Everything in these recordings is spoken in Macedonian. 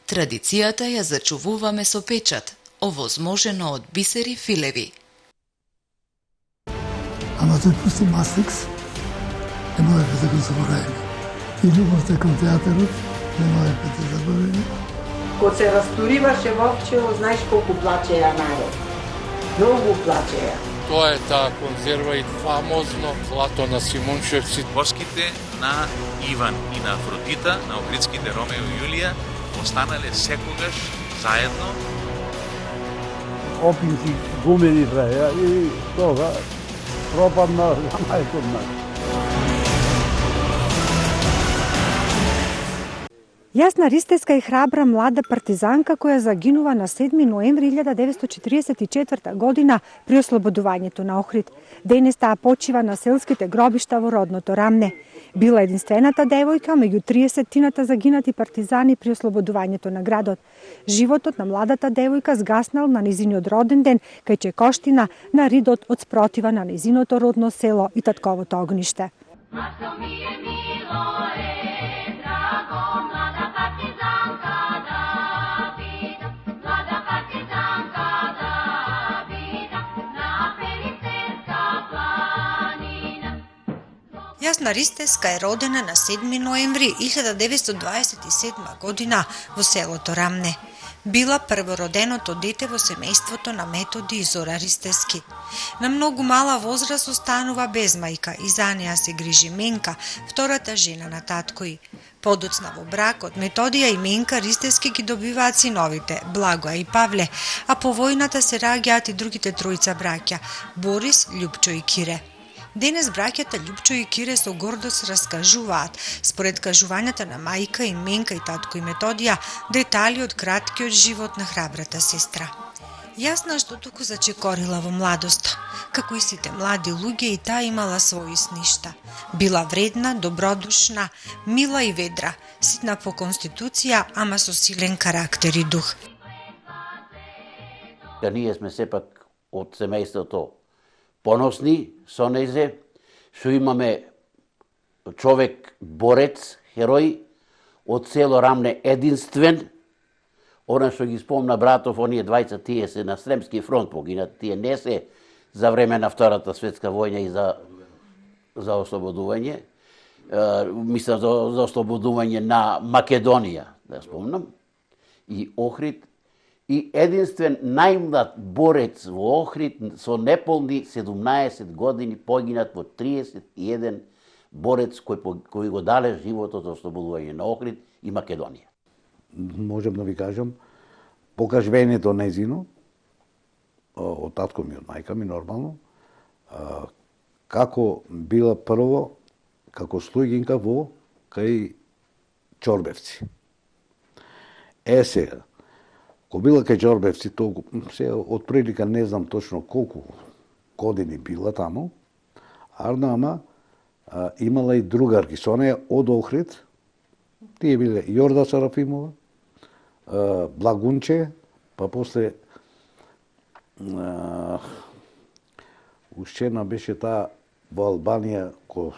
Традицијата ја зачувуваме со печат, овозможено од бисери филеви. Ама тој пусти Мастрикс, не можеше да го заборавиме. И љубовта кон театарот, не можеше да заборавиме. Кога се растуриваше Вовчево, знаеш колку плачеја народ. Многу плачеја. Тоа е таа конзерва и фамозно злато на Симунчевци. Воските на Иван и на Афродита, на Охридските Ромео и Јулија, останале секогаш заедно. Опинци гумени траја и тога пропадна за мајкот нас. Јасна Ристевска е храбра млада партизанка која загинува на 7 ноември 1944 година при ослободувањето на Охрид. Денес таа почива на селските гробишта во родното Рамне. Била единствената девојка меѓу 30-тината загинати партизани при ослободувањето на градот. Животот на младата девојка згаснал на незиниот роден ден кај Чекоштина на ридот од спротива на незиното родно село и татковото огниште. Јасна Ристевска е родена на 7 ноември 1927 година во селото Рамне. Била првороденото дете во семејството на Методи и Зора Ристевски. На многу мала возраст останува без мајка и за неа се грижи Менка, втората жена на татко ѝ. Подоцна во бракот Методија и Менка Ристевски ги добиваат синовите Благоја и Павле, а по војната се раѓаат и другите тројца браќа Борис, Љупчо и Кире. Денес браќата Љупчо и Кире со гордост раскажуваат, според кажувањата на мајка и Менка и татко и Методија, детали од краткиот живот на храбрата сестра. Јасна што туку зачекорила во младост. Како и сите млади луѓе и таа имала своји сништа. Била вредна, добродушна, мила и ведра, ситна по конституција, ама со силен карактер и дух. Да ние сме сепак од семејството поносни со незе, што имаме човек борец, херој, од село Рамне единствен. Она што ги спомна братов, оние двајца, тие се на Сремски фронт погинат, тие не се за време на Втората светска војна и за ослободување. Мислам за ослободување на Македонија, да спомнам, и Охрид. И единствен најмлад борец во Охрид со неполни 17 години погинат во 31 борец кој го дале животот за ослободување на Охрид и Македонија. Можем да ви кажам, покажувањето незино, од татко ми, од мајка ми, нормално, како била прво, како слугинка во кај Чорбевци. Сега, кога била кај Чорбевци, се од прилика не знам точно колку години била таму, ама имала и другарки со неја од Охрид, тие биле Јорда Сарафимова, Благунче, па после ушчена беше таа во Албанија, кој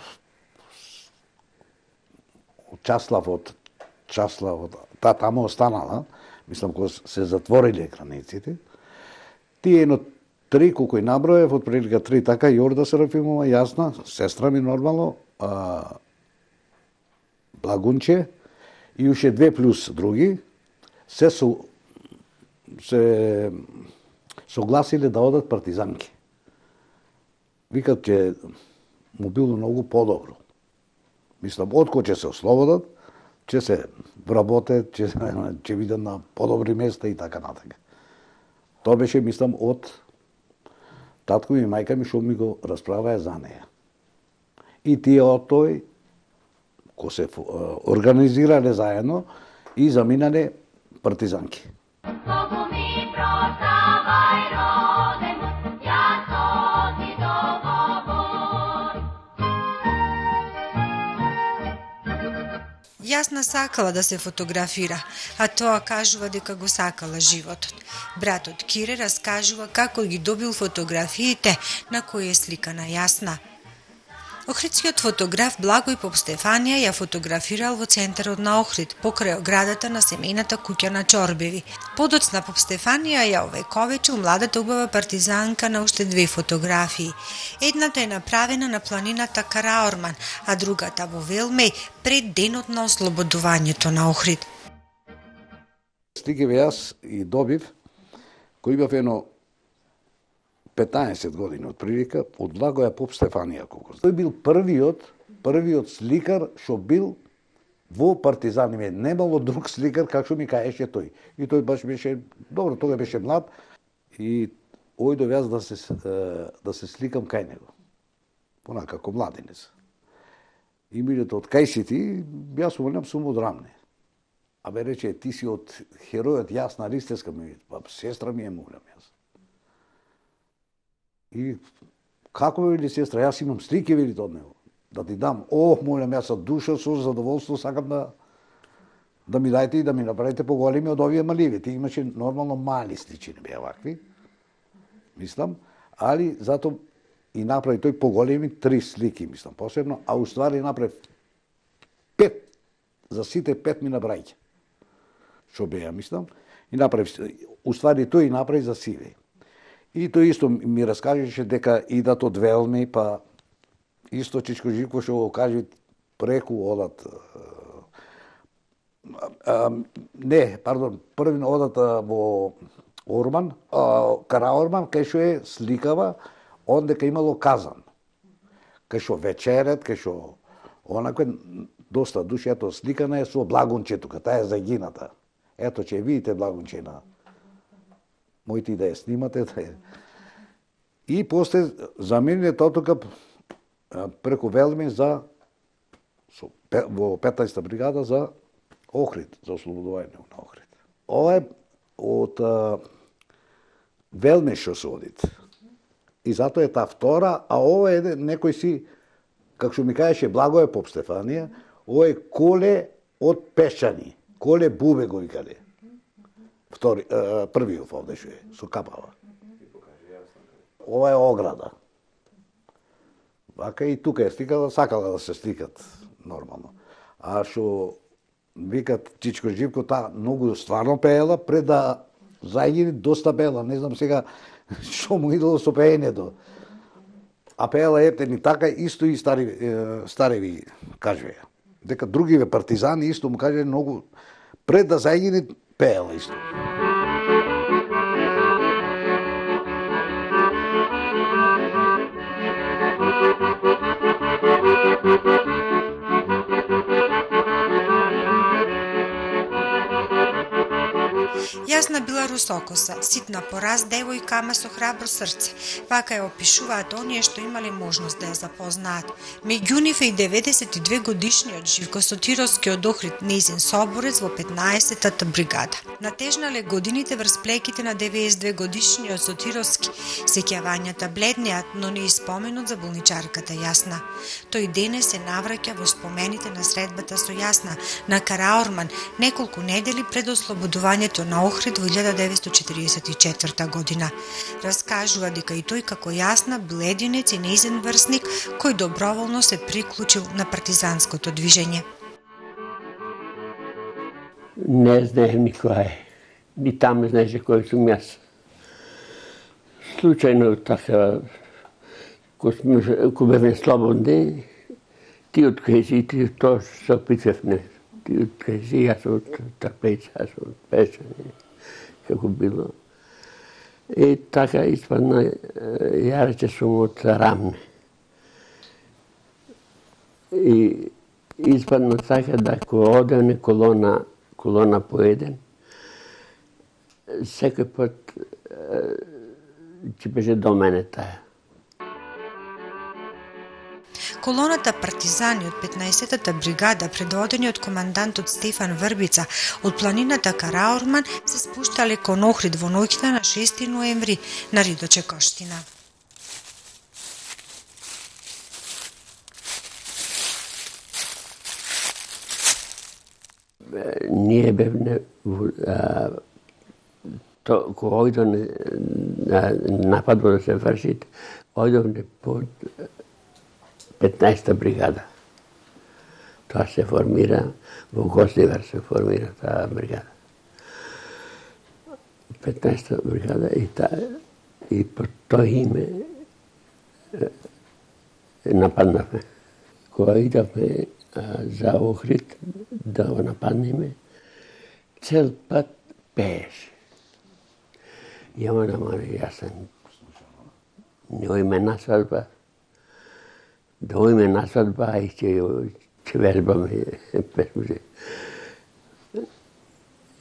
Часлав, таа таму останала, мислам, кога се затвориле границите. Тие едно 3, колку и наброев, од прилика 3, така, Јорда Серафимова, Јасна, сестра ми нормално, Благунче, и уште 2 плюс други, се согласиле да одат партизанки. Викат, че му било многу подобро. Мислам, откој ќе се ослободат, ќе се вработат, ќе видат на подобри места и така натака. Тоа беше, мислам, од татко ми и мајка ми што ми го расправаја за неја. И тие од тој, ко се организирале заедно и заминале партизанки. Јасна сакала да се фотографира, а тоа кажува дека го сакала животот. Братот Кире раскажува како ги добил фотографиите на кои е сликана Јасна. Охридскиот фотограф Благој Попстефанија ја фотографирал во центарот на Охрид, покрај оградата на семејната куќа на Чорбеви. Подоцна Попстефанија ја овековечил младата убава партизанка на уште две фотографии. Едната е направена на планината Караорман, а другата во Велмеј пред денот на ослободувањето на Охрид. Сликиве јас и добив, кој имав едно 15 години од прилика, од Благоја Попстефанија колку. Тој бил првиот сликар што бил во партизани. Немало друг сликар, како што ми кажеше тој. И тој баш беше, добро, тога беше млад, и ојдов јас да се сликам кај него. Понака, како младенец. И бидете од кај си ти, јас молам сум од Рамне. А бе рече, ти си од херојот Јасна Ристевска, па сестра ми е, молам јас. И како ме вели сестра, јас имам слики, вели од него, да ти дам. Молам јас, со душа, со задоволство, сакам да ми дајте и да ми направите поголеми од овие маливи. Ти имаше нормално мали сличи, не беа вакви, мислам, али зато и направи тој поголеми 3 слики, мислам, посебно, а уствари направи 5, за сите 5 ми набрајќа. Што беа, мислам, и направи, уствари тој и направи за сиве. И тој исто ми раскажеше дека идат од Велми, па исто Чичко Живко што го кажи преку одат првин одат во Орман, Караорман, кај што е сликава, ондека имало казан. Кај што вечерет, кај што онакве доста души, ето сликана е со Благунче тука, таа е загината. Ето ќе видите Благунче на моите да ја снимате. И после замине тоа тука преку Велми во 15-та бригада за Охрид, за ослободување на Охрид. Ова е од Велми што се одит. И затоа е таа втора, а ова е некој си, како што ми кажеше Благој Попстефанија, ова е Коле од Пешани. Коле Бубе го викале. Првиот овде што е, со капава. Ова е ограда. Вака и тука е сликала, сакала да се сликат нормално. А што викат Чичко Живко, таа многу стварно пеела, пред да зајгини доста пеела. Не знам сега што му идело со пеенето. А пеела ептени така, исто и стареви кажеја. Дека другиве партизани исто му кажеја многу, пред да зајгини пеела исто. Јасна била русокоса, ситна по раз девојка, ама со храбро срце. Вака ја опишуваат оние што имале можност да ја запознаат. Меѓу нив е и 92 годишниот Живко Сотировски од Охрид, нејзин соборец во 15-та бригада. Натежнале годините врз плеките на 92 годишниот Сотировски. Сеќавањата бледнеат, но не и споменот за болничарката Јасна. Тој денес се навраќа во спомените на средбата со Јасна на Караорман неколку недели пред ослободувањето на Охрид во 1944 година. Раскажува дека и тој како Јасна бил единец и нејзин врсник кој доброволно се приклучил на партизанското движење. Не знаем никој. Ни таму знаеше кој сум јас. Случајно така, кога бевме слободни, ти откажи, ти тоа се опитвавме. Ти откажи, јас од Трпејца, јас од Пешани, како било. И така испадна, ја рече сум од Рамне. И испадна така да кога одевме колона по еден, секој пат ќе беше до мене таа. Колоната партизани од 15-та бригада, предводени од командантот Стефан Врбица, од планината Караорман се спуштале кон Охрид во ноќта на 6 ноември на Ридочекоштина. Ние бевме кога ојдовме нападот да се врши, ојдовме под 15-та бригада. Тоа се формира, во Гостивар се формира таа бригада. 15-та бригада и по тоа име нападнавме. Кога идавме за Охрид да го нападнеме, цел пат пееше. Јас сам неојме на свадба, дојме на свадба и ќе вербаме песмузе.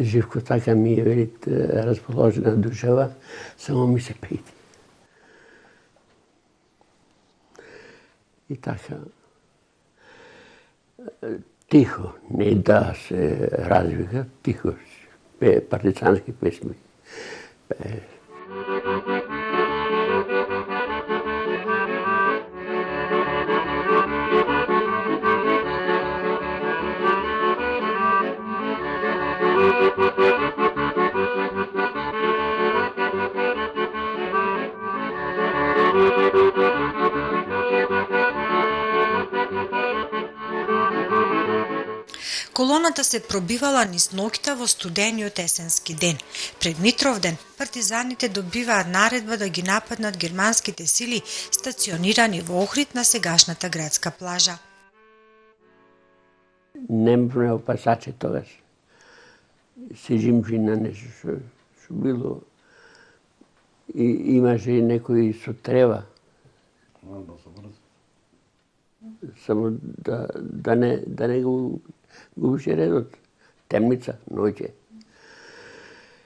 Живко така ми е велит расположена душава, само ми се пети. И така, тихо, не да се развика, тихо, пее партизански песми. Колоната се пробивала низ ноќта во студениот есенски ден. Пред Митровден, партизаните добиваат наредба да ги нападнат германските сили стационирани во Охрид на сегашната градска плажа. Немавме опасаче тогаш. Се жимжи на нешто што било. И имаше и некои со трева. Само да не го губише редот. Темница, ноќе.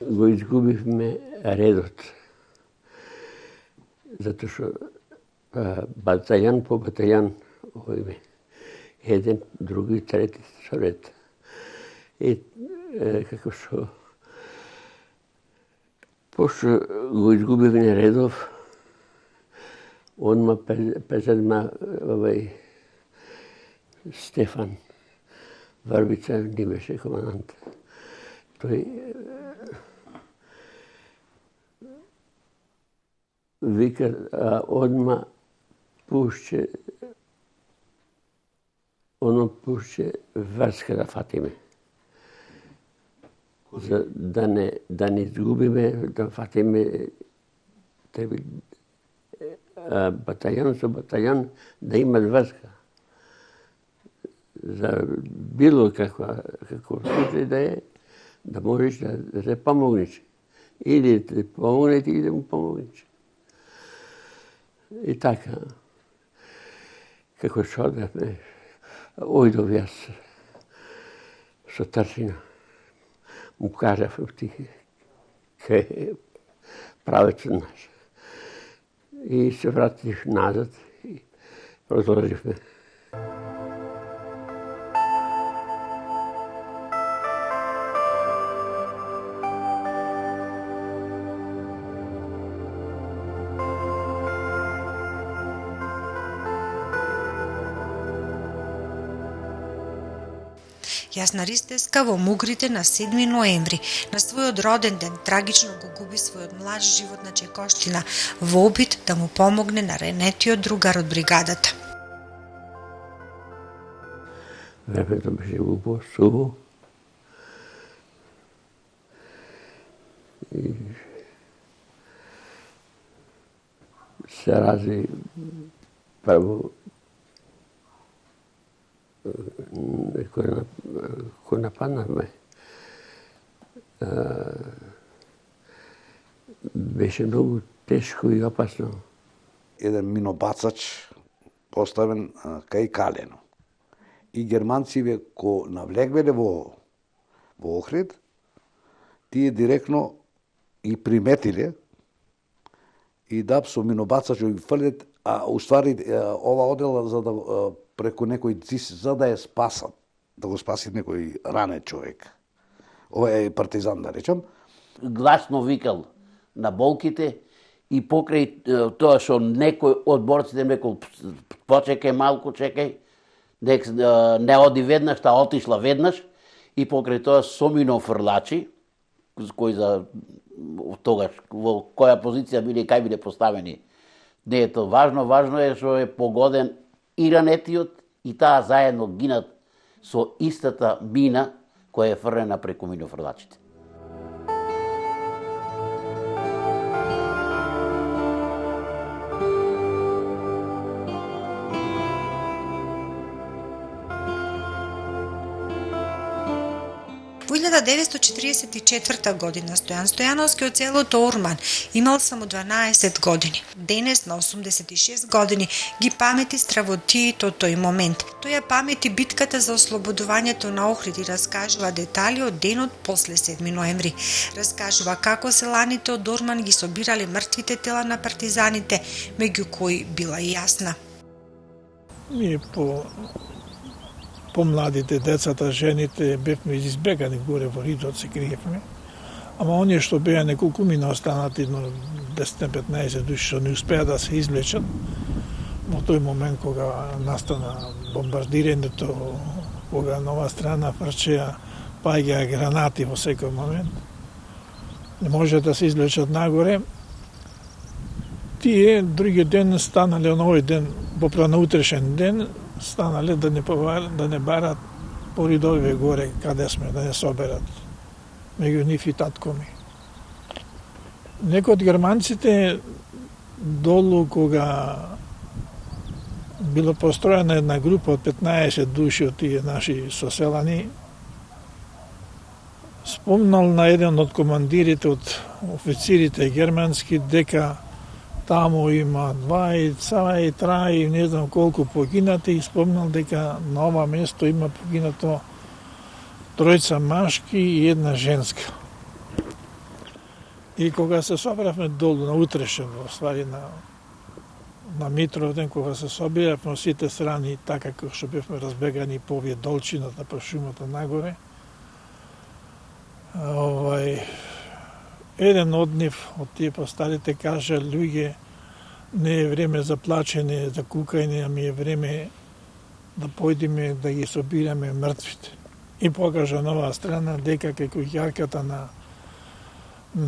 Го изгубивме редот. Затоа што батајан по батајан, еден, други, трети со ред. И како што пошто го изгубивме редов, одма пезедма Стефан Варбица ни беше командант. Тој вика одма пушче врска да фатиме. За да не изгубиме, да фатиме батајон со батајон да имат врска. За било како случај да е, да можеш да се помогнеш. Или да те помогнете, или да му помогнеш. И така, како што одевме, ојдов јас со трчина. Му кажав ти кај правецот наш. И се вратив назад и продолживме. Јасна Ристевска во Мугрите на 7 ноември. На својот роден ден трагично го губи својот млад живот на Чекоштина во обид да му помогне на ренетиот другар од бригадата. Времето беше убаво, суво. И се рази прво кој нападнавме. Беше многу тешко и опасно. Еден минобацач поставен кај Калено. И германциве ко навлегвеле во Охрид, тие директно и приметиле и со минобацач ги фрлет, а уствари ова одела за да преку некој ЦИС, за да ја спасат, да го спаси некој ранен човек. Ова е партизан, да речам. Гласно викал на болките и покрај тоа што некој од борците рекол почекај малку, чекај, не оди веднаш, та отишла веднаш и покрај тоа Сомино фрлачи, кои за тогаш во која позиција биле, кај биле поставени. Не е тоа важно, важно е што е погоден и ранетиот и таа заедно гинат со истата мина која е фрлена преку минофрлачите. Во 1944 година Стојан Стојановски од селото Орман имал само 12 години. Денес на 86 години ги памети стравотието тој момент. Тој ја памети битката за ослободувањето на Охрид и раскажува детали од денот после 7 ноември. Раскажува како селаните од Орман ги собирале мртвите тела на партизаните, меѓу кои била и Јасна. Ние помладите, децата, жените, бевме избегани горе во ридот, се криевме. Ама оние што беа неколку мина останати, но 10-15 души што не успеа да се извлечат, во тој момент кога настана бомбардирањето, кога нова страна фрчеа, паѓаа гранати во секој момент, не може да се извлечат нагоре. Тие други ден станале, на овој ден, попра на утрешен ден, станале да не барат по ридовиве горе каде сме, да не соберат меѓу нив и татко ми. Некои од германците долу кога било построена една група од 15 души од тие наши соселани, спомнал на еден од командирите од официрите германски дека таму има 2, 3, не знам колку погинати, и спомнал дека на ова место има погинато 3 машки и 1 женска. И кога се собравме долу на утрешен, во ствари на Митровден, кога се собиравме сите страни, така како што бевме разбегани по овие долчината, по шумата нагоре, еден од нив, од тие постарите, каже: луѓе, не е време за плачење, за кукање, ами е време да појдеме да ги собираме мртвите. И покажа на оваа страна дека како јарката на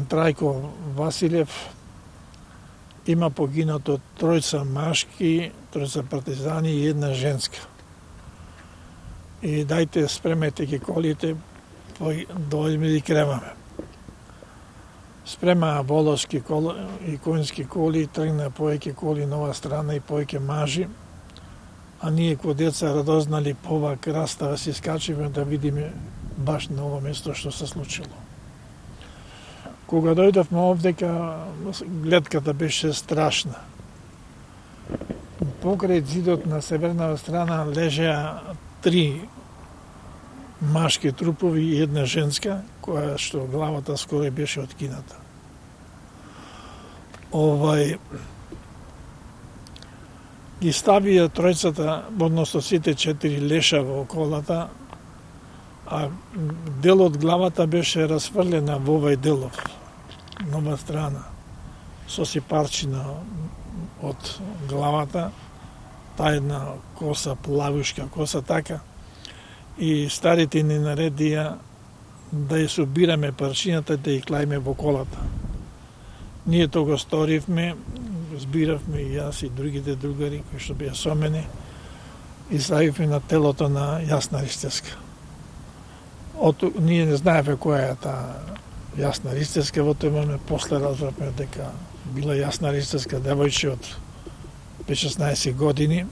Трајко Василев има погинато 3 машки, 3 партизани и 1 женска. И дајте, спремете ги колите, дојдеме да ги креваме. Спремаа волоски и конјски коли, тргна повеќе коли на оваа страна и повеќе мажи, а ние ко деца радознали по оваа крастава си скачиме да видиме баш на ова место што се случило. Кога дојдовме овдека, гледката беше страшна. Покрај зидот на северната страна лежеа 3 машки трупови и 1 женска, која што главата скоро беше откината. Ги ставија тројцата, односно сите 4 леша во околата, а дел од главата беше расфрлена во овај делов, нова страна, со сипарчина од главата, та една коса, плавушка коса така, и старите ни наредија да ја собираме парчината, да ја клајме во колата. Ние тоа го сторивме, збиравме и јас и другите другари кои што беа со мене, и ставивме на телото на Јасна Ристевска. Ние не знаевме која е таа Јасна Ристевска, во тој момент после разбравме дека била Јасна Ристевска девојче од 15-16 години,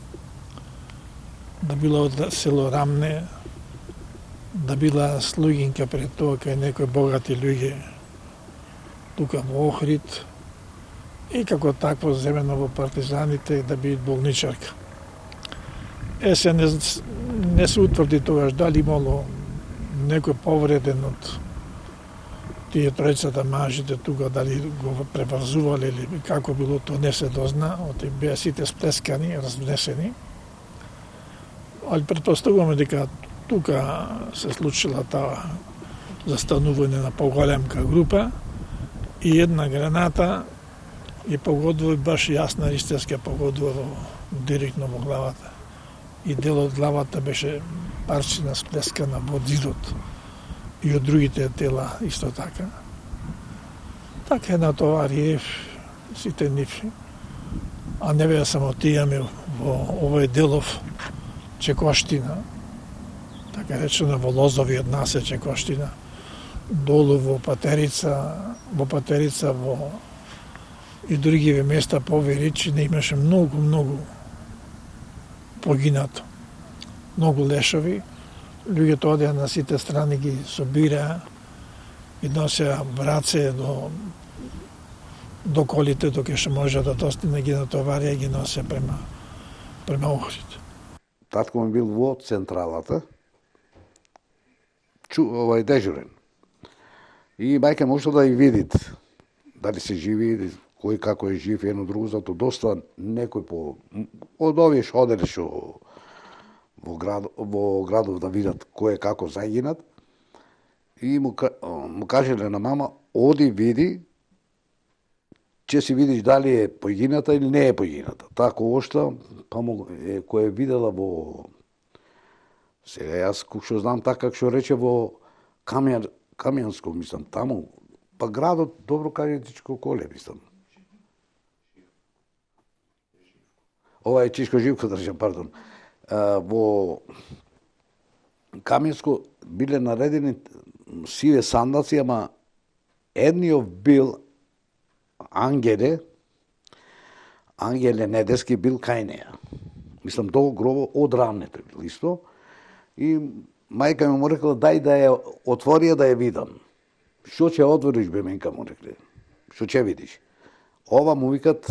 да била од село Рамне, да била слугинка пред тоа кај некои богати луѓе тука во Охрид, и како такво земено во партизаните да биде болничарка. Се не се утврди тогаш дали имало некој повреден од тие тројцата мажите тука, дали го преврзувале или како било, тоа не се дозна, беа сите сплескани, разнесени. Ali pretpostavljamo дека тука се случила таа застанување на поголемка група и една граната ја погодува баш Јасна Ристевска, погодува директно во главата. И дел од главата беше парчина сплескана во зидот и од другите тела исто така. Така на товари сите нив, а не беа само тие, во овој делов Чекоштина, така речено во Лозовиот насет Чекоштина, долу во Патерица, во и други места по Веричине имаше многу погинато. Многу лешови. Луѓето одеа на сите страни, ги собираа и носеа браце до колите, доке што може да достигне, ги натоварија и ги носе према Охрид. Татко ми бил во централата, дежурен. И мајка може да и видит дали се живи, кој како е жив, едно друго, зато доста некој од овие што оделе што во градов да видат кој е како загинат. И му кажеле на мама, оди види, ќе си видиш дали е погината или не е погината. Тако ошта, па кој е видела во... Сега јас што знам така како што рече во Камјанско, мислам, таму, па градот, добро каже Чичко Коле, мислам. Ова е Чичко Живко, држам, пардон. Во Камјанско биле наредени сиве сандаци, ама едниот бил Ангеле Недески бил кај неа. Мислам, до гробо од рамнето бил исто. И мајка ми му рекла, дај да ја отворија да ја видам. Што ќе отвориш, бе, менка му рекле. Што ќе видиш? Ова му викат,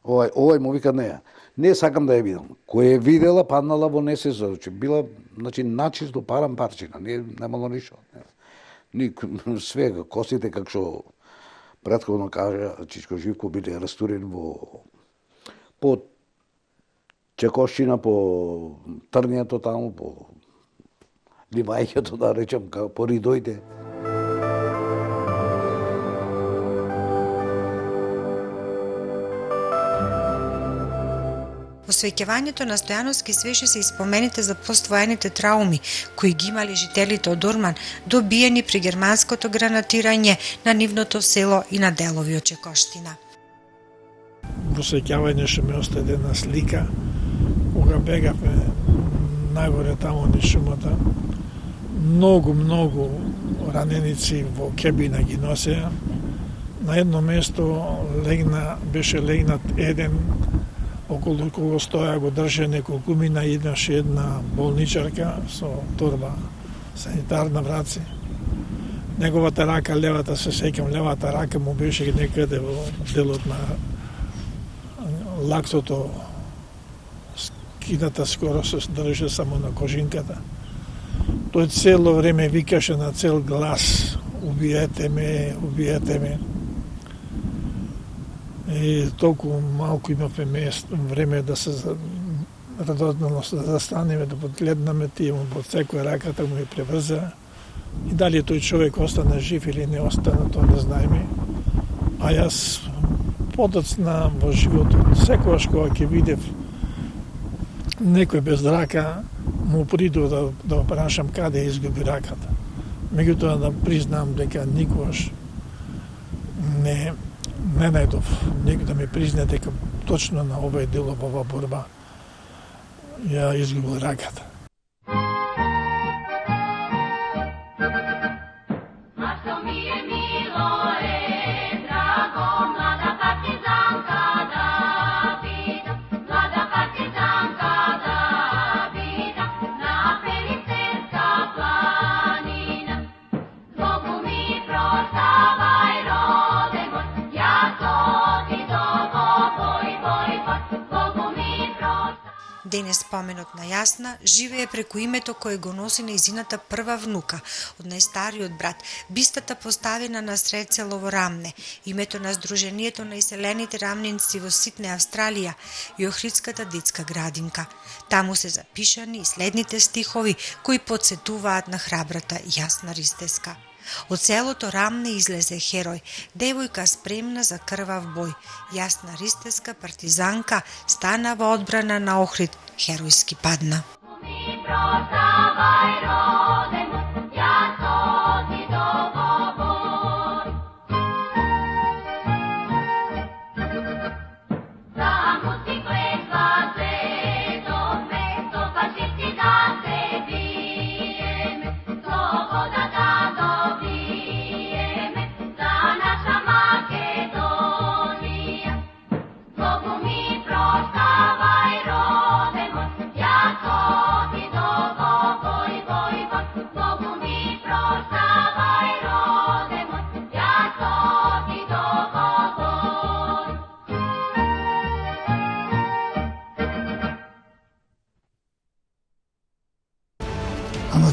овај му викат неа. Не сакам да ја видам. Кој е видела, паднала во несеза. Била, значи, начисто парчина. Немало ништо. Све, косите, како што претходно кажа Чичко Живко, биле растурени по Чекошчина, по Трњето таму, по Ливајќето, да речем, по Ридојде. Во свеќавањето на Стојановски свеше се испомените за поствоените трауми кои ги имали жителите од Орман, добиени при германското гранатирање на нивното село и на делови од Чекоштина. Во свеќавање што ми остаде една слика, кога бегавме нагоре таму низ шумата, многу раненици во кебина ги носеа. На едно место беше легнат еден, околу кого стоја го држе неколку мина, еднаш една болничарка со торба санитарна враци. Неговата рака, левата, се сеќам, левата рака му беше некаде во делот на лактото, скината скоро се држеше само на кожинката. Тој цело време викаше на цел глас: убиете ме, убиете ме. И толку малку имавме време да се радознало да застанеме, да подгледнаме, тие му подсекоја раката, му ја преврза. И дали тој човек остана жив или не остана, тоа не знаеме. А јас подоцна во животот, секогаш кога ќе видев некој без рака, му приду да прашам каде изгуби раката. Меѓутоа да признам дека никогаш не најдов некој да ми призна дека точно на овој делов, ова борба, ја изгубил раката. Денес споменот на Јасна живее преку името кое го носи нејзината прва внука од најстариот брат, бистата поставена на сред село во Рамне, името на Сдруженијето на иселените рамнинци во Ситне Австралија и Охридската детска градинка. Таму се запишани и следните стихови кои подсетуваат на храбрата Јасна Ристеска. Од селото Рамне излезе херој, девојка спремна за крвав бој. Јасна Ристеска, партизанка, стана во одбрана на Охрид, херојски падна.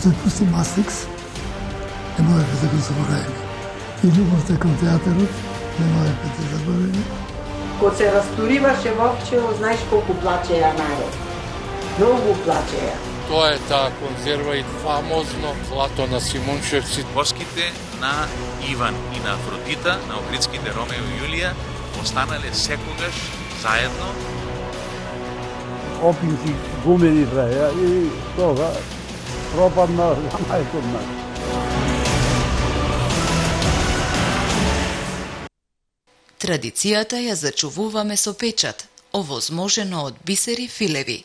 тој пусти Мастикс, не можеме да го заборавиме. И љубовта кон театарот не можеме да заборавиме. Кога се растуриваше Вовчево, знаеш колку плачеја народ. Многу плачеја. Тоа е таа конзерва и фамозно злато на Симунчевци. Коските на Иван и на Афродита, на Охридските Ромео и Јулија, останале секогаш заедно. Опинци гумени праја и тога пропадна за мајкот нас. Традицијата ја зачувуваме со печат, овозможено од бисери филеви.